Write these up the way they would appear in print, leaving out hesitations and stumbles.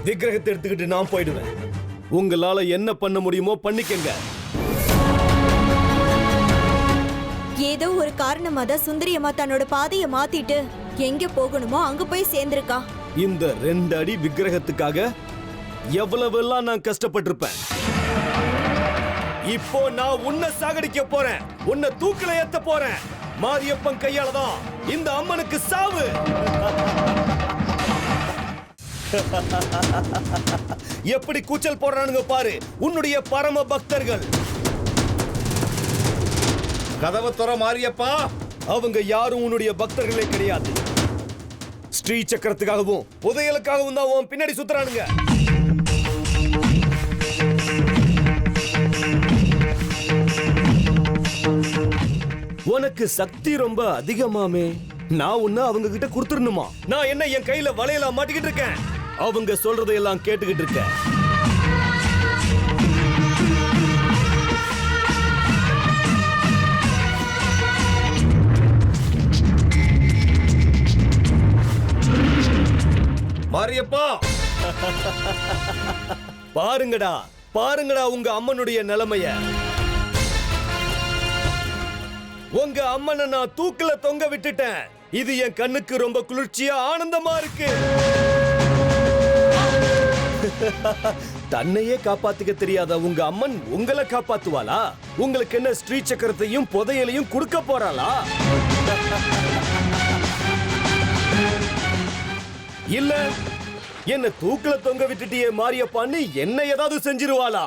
விக்கிரகத்தை எடுத்துக்கிட்டு நான் போயிடுவேன். உங்களால என்ன பண்ண முடியுமோ பண்ணிக்கங்க. ஏதோ ஒரு காரணமா தான் சுந்தரி அம்மா தன்னோட பாதையை மாத்திட்டு எங்க போகணுமோ அங்க போய் சேர்ந்திருக்கா. இந்த 2 அடி விக்கிரகத்துக்காக எவ்வளவெல்லாம் நான் கஷ்டப்பட்டிருப்பேன். இப்போ நான் உன்னை சாகடிக்க போறேன். உன்னை தூக்கில ஏத்த போறேன். மாரியப்பன் கையால தான் இந்த அம்மனுக்கு சாவு. எப்படி கூச்சல் போடுறானுங்க பாரு உன்னுடைய பரம பக்தர்கள். கதவை துற மாரியப்பா. அவங்க யாரும் உன்னுடைய பக்தர்களே கிடையாது. ஸ்ரீ சக்கரத்துக்காகவும் புதையலுக்காகவும் தான் உன் பின்னாடி சுத்துறானுங்க. உனக்கு சக்தி ரொம்ப அதிகமாமே. நான் உன்ன அவங்க கிட்ட கொடுத்துடணுமா? நான் என்ன என் கையில வலையில மாட்டிக்கிட்டு இருக்கேன். அவங்க சொல்றதையெல்லாம் கேட்டுக்கிட்டு இருக்கேன். மாரியப்பா பாருங்கடா பாருங்கடா உங்க அம்மனுடைய நிலைமைய. உங்க அம்மனை நான் தூக்குல தொங்க விட்டுட்டேன். இது என் கண்ணுக்கு ரொம்ப குளிர்ச்சியா ஆனந்தமா இருக்கு. தன்னையே காப்பாத்திக்க தெரியாத உங்க அம்மன் உங்களை காப்பாத்துவாளா? உங்களுக்கு என்ன ஸ்ரீ சக்கரத்தையும் புதையலையும் கொடுக்க போறாளா? இல்ல என்ன தூக்குல தொங்க விட்டுட்டியே மாரியப்பான்னு என்ன ஏதாவது செஞ்சிருவாளா?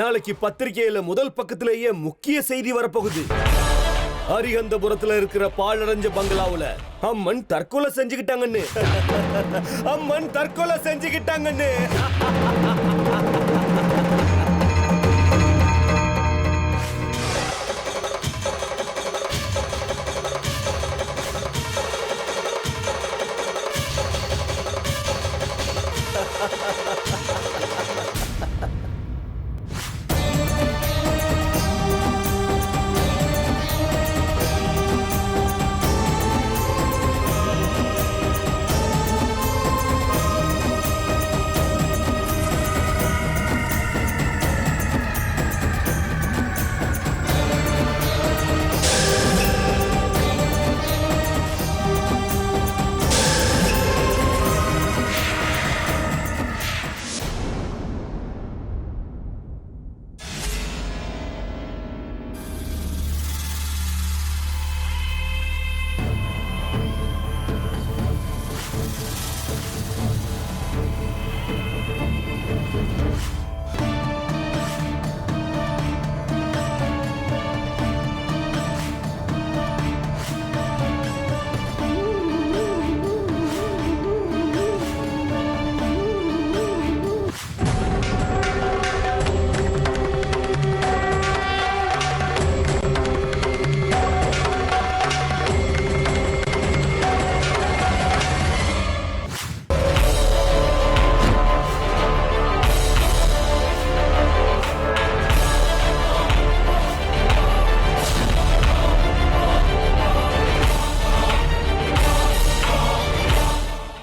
நாளைக்கு பத்திரிகையில முதல் பக்கத்திலேயே முக்கிய செய்தி வரப்போகுது. அரிகந்தபுரத்துல இருக்கிற பாழடைஞ்ச பங்களாவுல அம்மன் தற்கொலை செஞ்சுக்கிட்டாங்கன்னு. அம்மன் தற்கொலை செஞ்சுக்கிட்டாங்கன்னு.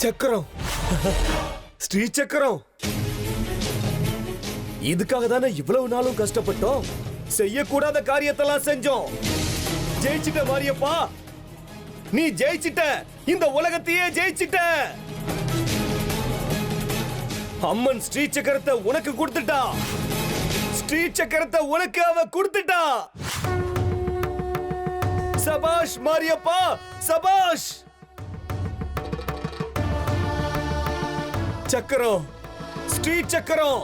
சக்கரம், ஸ்ரீ சக்கரம். இதுக்காக தானே இவ்வளவு நாளும் கஷ்டப்பட்டோம். செய்யக்கூடாத காரியத்தெல்லாம் செஞ்சோம். ஜெயிச்சிட்ட மாரியப்பா, நீ ஜெயிச்சிட்ட. இந்த உலகத்தையே ஜெயிச்சிட்ட. அம்மன் ஸ்ரீ சக்கரத்தை உனக்கு கொடுத்துட்டா. ஸ்ரீ சக்கரத்தை உனக்கு அவ கொடுத்துட்டா. சபாஷ் மாரியப்பா, சபாஷ். சக்கரம், ஸ்ரீ சக்கரம்.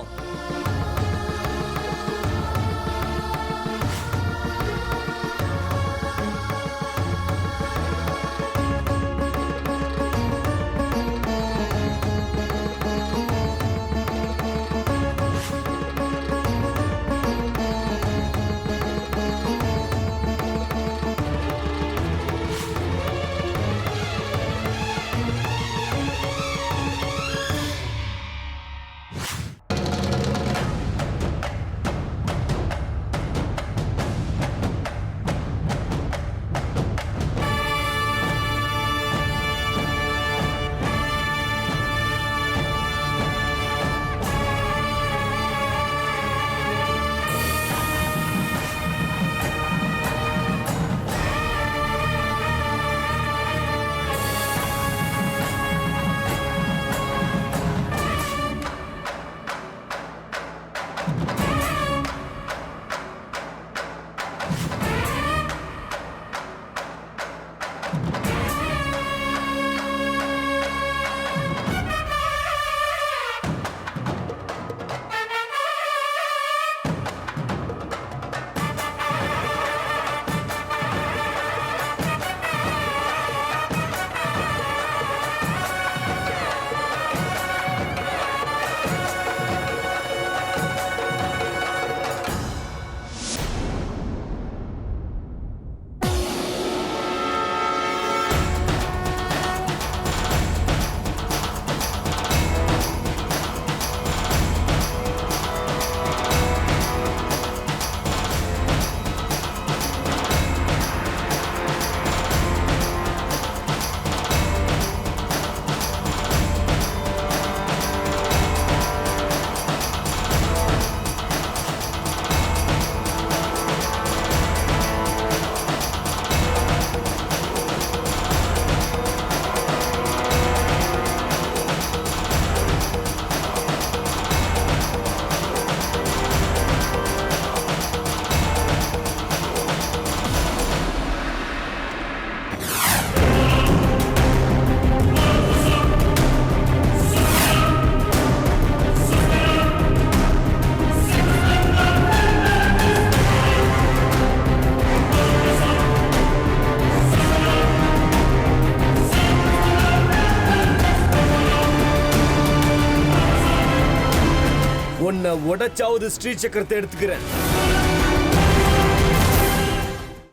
உன்னை உடைச்சாவது ஸ்ரீ சக்கரத்தை எடுத்துக்கிறேன்.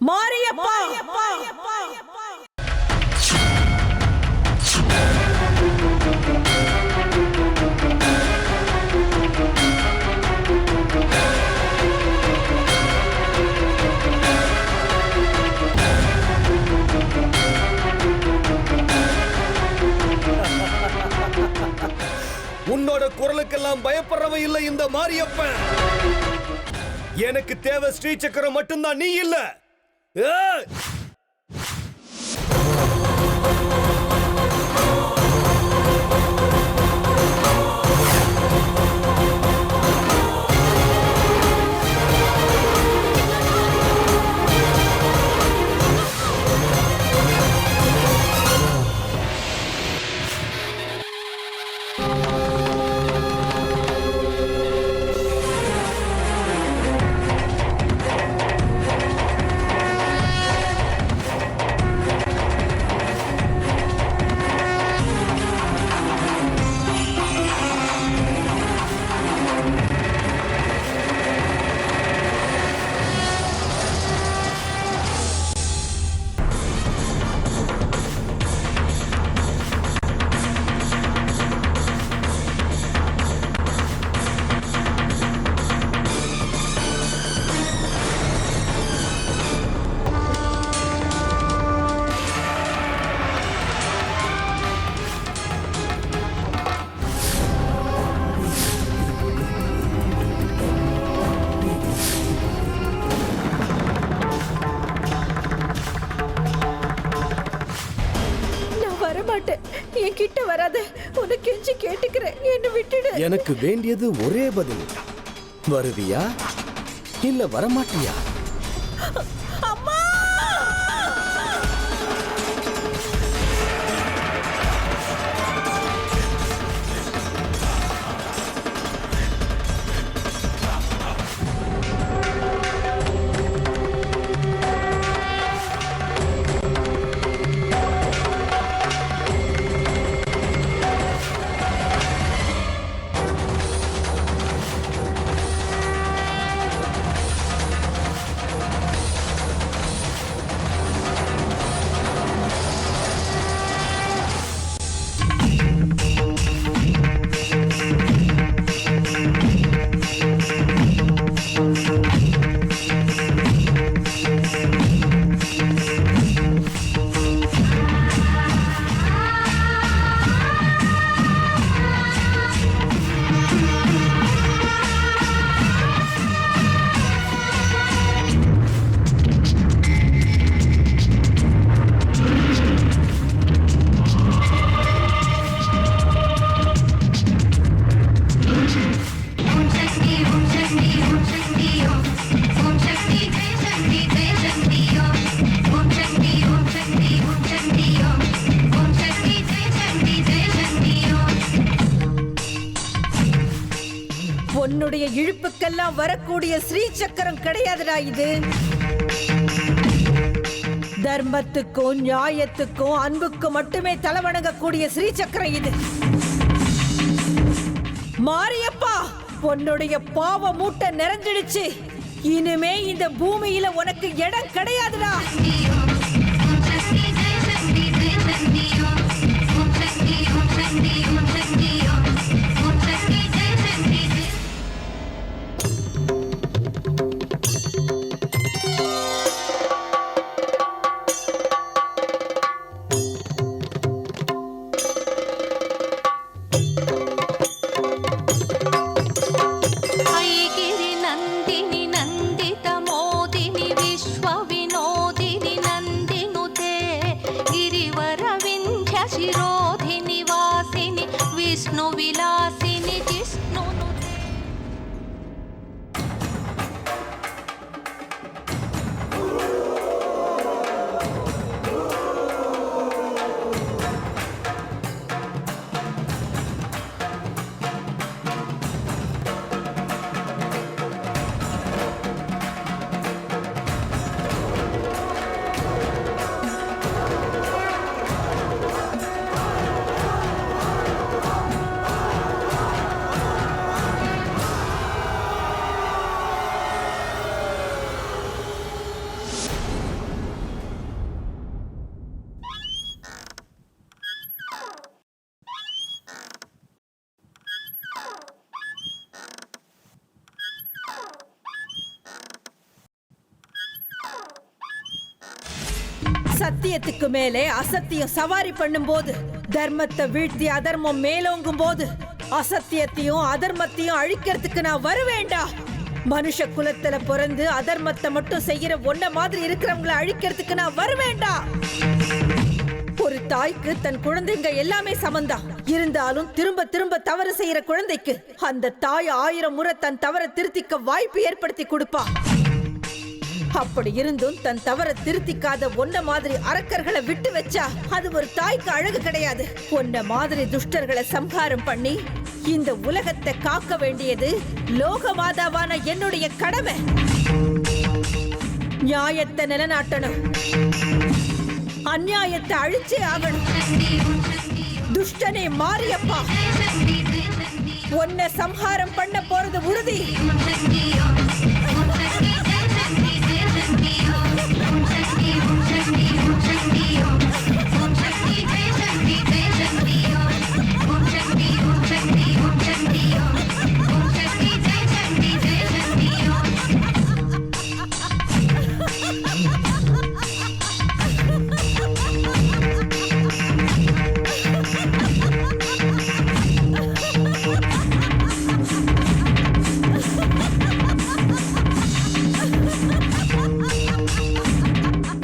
மாரியப்பா! உன்னோட குரலுக்கெல்லாம் பயப்படுறவன் இல்ல இந்த மாரியப்பன். எனக்கு தேவை ஸ்ரீ சக்கரம் மட்டும்தான், நீ இல்ல. ஏய்! என்கிட்ட வராத, உனக்கு கெஞ்சி கேட்டுக்கிறேன், என்ன விட்டுடு. எனக்கு வேண்டியது ஒரே பதில். வருவியா இல்ல வரமாட்டியா? அம்மா! உன்னுடைய இழுப்புக்கெல்லாம் வரக்கூடிய ஸ்ரீ சக்கரம் கிடையாதுடா இது. தர்மத்துக்கும் நியாயத்துக்கும் அன்புக்கும் மட்டுமே தலைவணங்கக்கூடிய ஸ்ரீ சக்கரம் இது. மாரியப்பா, உன்னுடைய பாவ மூட்டை நிறைஞ்சிடுச்சு. இனிமே இந்த பூமியில உனக்கு இடம் கிடையாதுடா. ऐगिरि नन्दिनि नन्दित मोदिनि विश्व विनोदिनि சத்தியத்துக்கு மேலே அசத்தியம் சவாரி பண்ணும் போது, தர்மத்தை வீழ்த்தி அதர்மம் மேலோங்கும் போது, அசத்தியத்தையும் அதர்மத்தையும் அழிக்கிறதுக்கு நான் வருவேண்டா. மனுஷ குலத்துல பிறந்து அதர்மத்தை மட்டும் செய்யற ஒன்ன மாதிரி இருக்கிறவங்களை அழிக்கிறதுக்கு நான் வருவேண்டா. ஒரு தாய்க்கு தன் குழந்தைங்க எல்லாமே சமந்தான். இருந்தாலும் திரும்ப திரும்ப தவறு செய்யற குழந்தைக்கு அந்த தாய் 1000 முறை தன் தவறை திருத்திக்க வாய்ப்பு ஏற்படுத்தி கொடுப்பா. அப்படி இருந்தும் தன் தவறை திருத்திக்காத ஒன்ன மாதிரி அரக்கர்களை விட்டு வச்சா அது ஒரு தாய்க்கு அழகு கிடையாது. ஒன்ன மாதிரி துஷ்டர்களை சம்ஹாரம் பண்ணி இந்த உலகத்தை காக்க வேண்டியது லோகமாதாவான என்னுடைய கடமை. நியாயத்தை நிலைநாட்டணும், அநியாயத்தை அழிச்சே ஆகணும். துஷ்டனே மாரியப்பா, உன்னை சம்ஹாரம் பண்ண போறது உறுதி.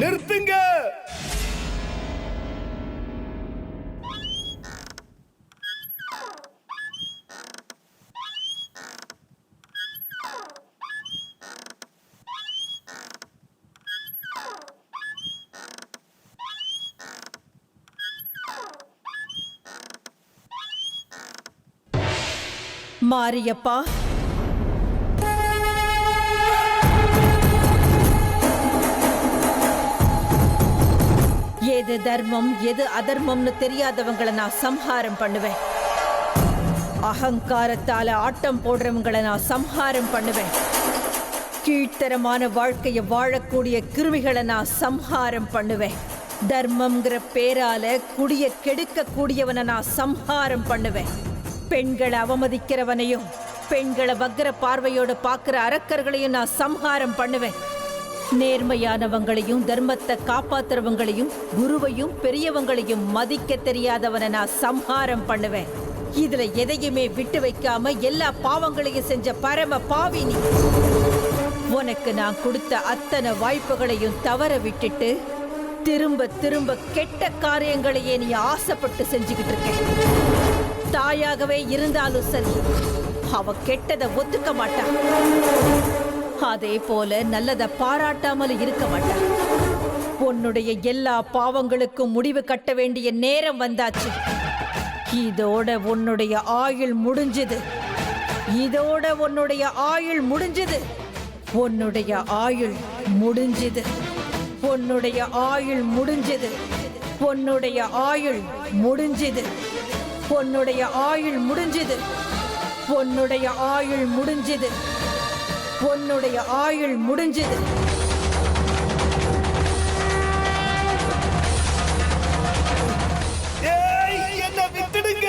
நிறுத்துங்க. மாரியப்பா, எது தர்மம் எது அதர்மம்னு தெரியாதவங்களை நான் சம்ஹாரம் பண்ணுவேன். அகங்காரத்தால ஆட்டம் போடுறவங்களை நான் சம்ஹாரம் பண்ணுவேன். கீழ்த்தரமான வாழ்க்கையை வாழக்கூடிய கிருமிகளை நான் சம்ஹாரம் பண்ணுவேன். தர்மம்ங்கிற பேரால குடிய கெடுக்க கூடியவனை நான் சம்ஹாரம் பண்ணுவேன். பெண்களை அவமதிக்கிறவனையும் பெண்களை வக்கிர பார்வையோடு பார்க்கிற அரக்கர்களையும் நான் சம்ஹாரம் பண்ணுவேன். நேர்மையானவங்களையும் தர்மத்தை காப்பாத்துறவங்களையும் குருவையும் பெரியவங்களையும் மதிக்க தெரியாதவனை நான் சம்ஹாரம் பண்ணுவேன். இதுல எதையுமே விட்டு வைக்காம எல்லா பாவங்களையும் செஞ்ச பரம பாவினி. உனக்கு நான் கொடுத்த அத்தனை வாய்ப்புகளையும் தவற விட்டுட்டு திரும்ப திரும்ப கெட்ட காரியங்களையே நீ ஆசைப்பட்டு செஞ்சுக்கிட்டு இருக்க. தாயாகவே இருந்தாலும் சரி, அவ கெட்டதை ஒத்துக்க மாட்டா. அதே போல நல்லதை பாராட்டாமல் இருக்க மாட்டார். உன்னுடைய எல்லா பாவங்களுக்கும் முடிவு கட்ட வேண்டிய நேரம் வந்தாச்சு. இதோட உன்னுடைய ஆயுள் முடிஞ்சது. இதோட உன்னுடைய ஆயுள் முடிஞ்சது. உன்னுடைய ஆயுள் முடிஞ்சது. உன்னுடைய ஆயுள் முடிஞ்சது. உன்னுடைய ஆயுள் முடிஞ்சது. உன்னுடைய ஆயுள் முடிஞ்சது. உன்னுடைய ஆயுள் முடிஞ்சது. உன்னுடைய ஆயுள் முடிஞ்சது. என்ன விட்டுடுங்க.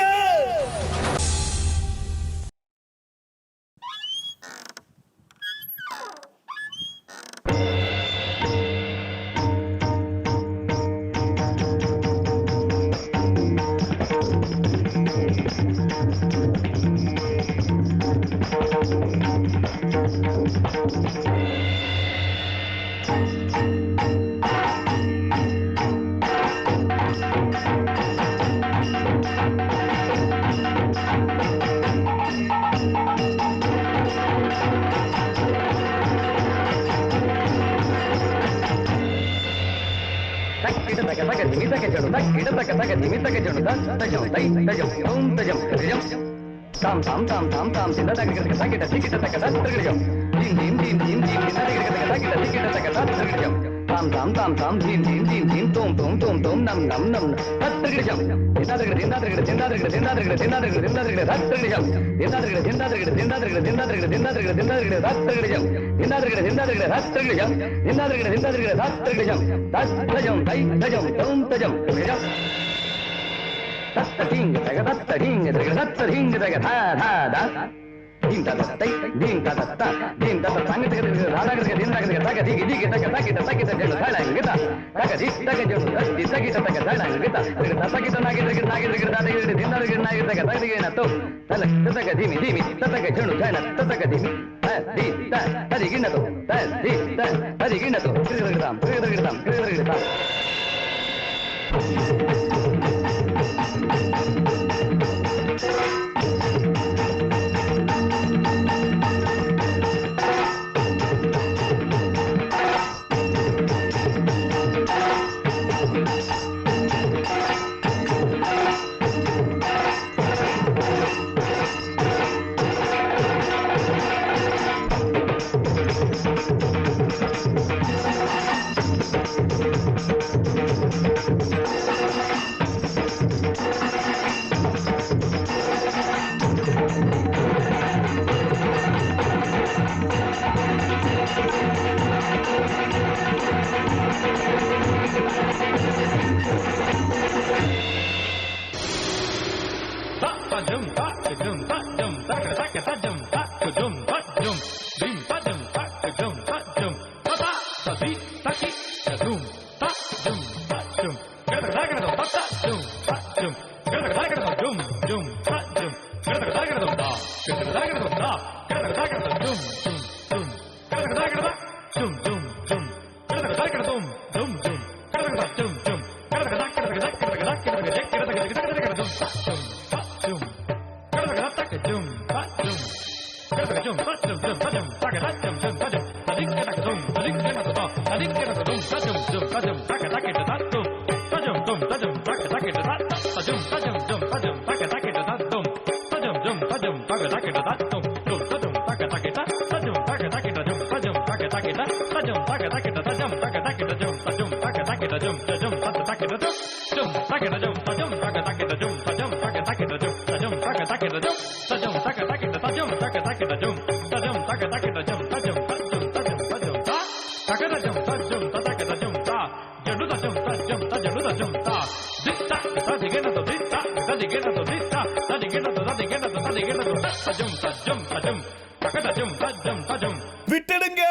விட்டுடுங்க.